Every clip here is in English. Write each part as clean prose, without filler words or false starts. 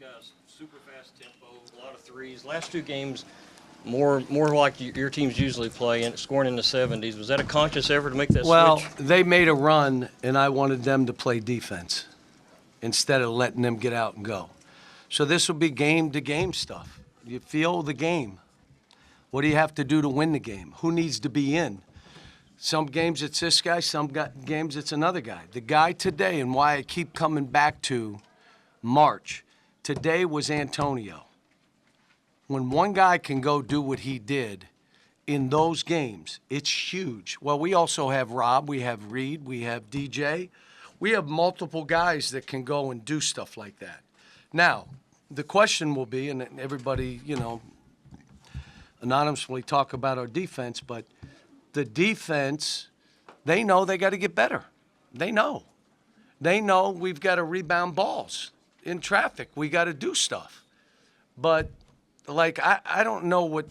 guys super fast tempo, a lot of threes. Last two games, more like your teams usually play, and scoring in the 70s. Was that a conscious effort to make that Well, switch? they made a run, and I wanted them to play defense instead of letting them get out and go. So this will be game-to-game stuff. You feel the game. What do you have to do to win the game? Who needs to be in? Some games it's this guy, games it's another guy. The guy today, and why I keep coming back to March, today was Antonio. When one guy can go do what he did in those games, it's huge. Well, we also have Rob, we have Reed, we have DJ. We have multiple guys that can go and do stuff like that. Now, the question will be, and everybody, anonymously talk about our defense, but the defense, they know they got to get better. They know. They know we've got to rebound balls in traffic. We got to do stuff. But, I don't know what,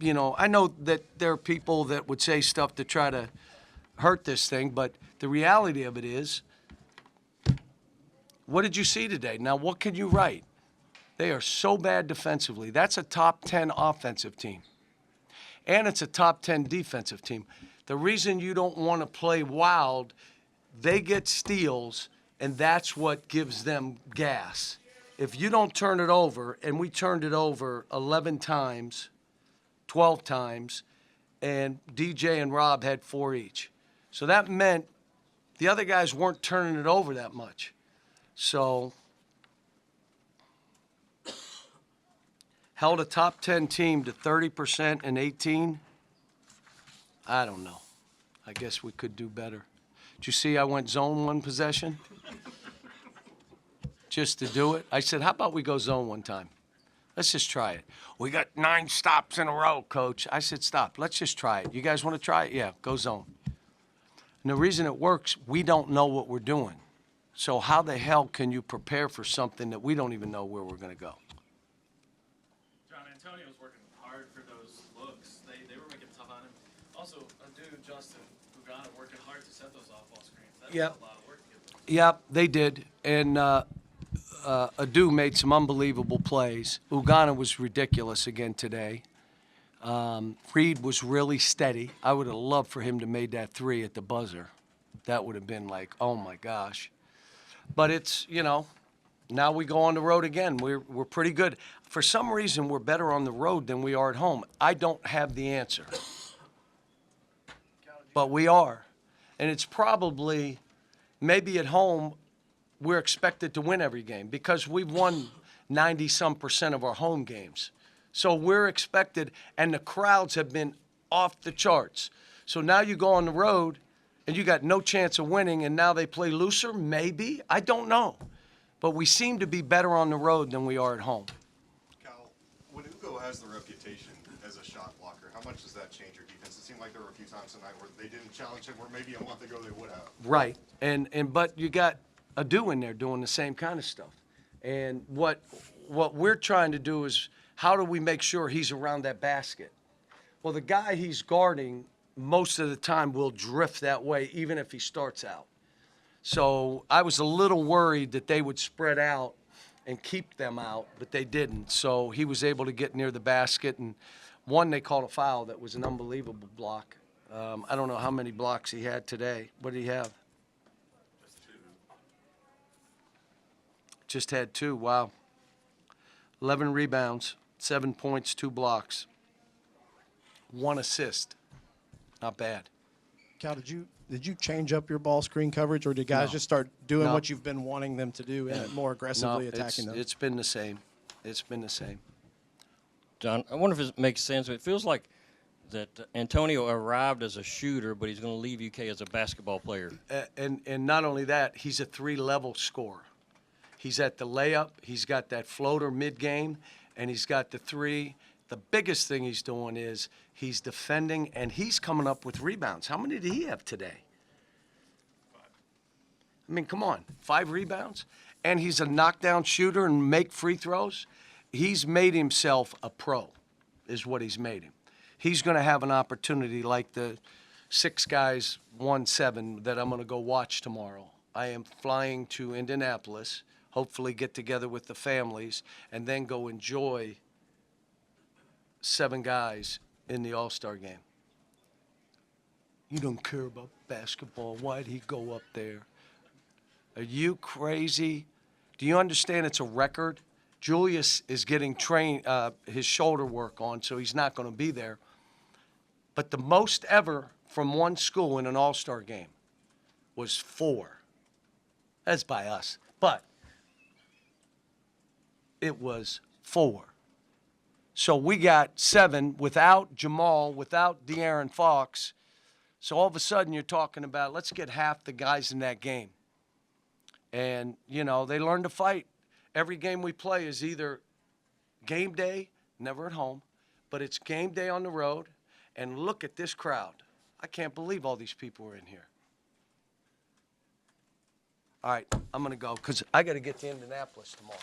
I know that there are people that would say stuff to try to hurt this thing, but the reality of it is, what did you see today? Now, what can you write? They are so bad defensively. That's a top 10 offensive team. And it's a top 10 defensive team. The reason you don't want to play wild, they get steals, and that's what gives them gas. If you don't turn it over, and we turned it over 11 times, 12 times, and DJ and Rob had 4 each. So that meant the other guys weren't turning it over that much. So, held a top 10 team to 30% in 18. I don't know. I guess we could do better. Did you see I went zone one possession? Just to do it. I said, how about we go zone one time? Let's just try it. We got 9 stops in a row, coach. I said, stop. Let's just try it. You guys want to try it? Yeah, go zone. And the reason it works, we don't know what we're doing. So how the hell can you prepare for something that we don't even know where we're going to go? John, Antonio's working hard for those looks. They were making it tough on him. Also, Justin, Uganda working hard to set those off-ball screens. That's Yep. a lot of work to get those. Yep, they did. And Adu made some unbelievable plays. Uganda was ridiculous again today. Reed was really steady. I would have loved for him to made that 3 at the buzzer. That would have been like, oh my gosh. But it's, now we go on the road again. We're pretty good. For some reason, we're better on the road than we are at home. I don't have the answer. But we are. And it's probably, maybe at home, we're expected to win every game because we've won 90-some% of our home games. So we're expected, and the crowds have been off the charts. So now you go on the road, and you got no chance of winning, and now they play looser? Maybe. I don't know. But we seem to be better on the road than we are at home. Cal, when Ugo has the reputation as a shot blocker, how much does that change your defense? It seemed like there were a few times tonight where they didn't challenge him, where maybe a month ago they would have. Right. But you got Adu in there doing the same kind of stuff. And what we're trying to do is, how do we make sure he's around that basket? Well, the guy he's guarding most of the time will drift that way, even if he starts out. So I was a little worried that they would spread out and keep them out, but they didn't. So he was able to get near the basket, and one, they called a foul that was an unbelievable block. I don't know how many blocks he had today. What did he have? Just had 2. Wow. 11 rebounds, 7 points, 2 blocks, 1 assist. Not bad. Cal, did you change up your ball screen coverage, or did guys just start doing No. what you've been wanting them to do and more aggressively attacking them? It's been the same. It's been the same. John, I wonder if it makes sense. It feels like that Antonio arrived as a shooter, but he's going to leave UK as a basketball player. And not only that, he's a 3-level scorer. He's at the layup, he's got that floater mid-game, and he's got the 3. The biggest thing he's doing is he's defending, and he's coming up with rebounds. How many did he have today? 5. I mean, come on, 5 rebounds? And he's a knockdown shooter and make free throws. He's made himself a pro, is what he's made him. He's going to have an opportunity like the 6 guys won 7 that I'm going to go watch tomorrow. I am flying to Indianapolis hopefully get together with the families, and then go enjoy 7 guys in the All-Star game. You don't care about basketball. Why'd he go up there? Are you crazy? Do you understand it's a record? Julius is getting his shoulder work on, so he's not going to be there. But the most ever from one school in an All-Star game was 4. That's by us. But it was 4. So we got 7 without Jamal, without De'Aaron Fox. So all of a sudden you're talking about, let's get half the guys in that game. And, you know, they learn to fight. Every game we play is either game day, never at home, but it's game day on the road. And look at this crowd. I can't believe all these people are in here. All right, I'm going to go because I got to get to Indianapolis tomorrow.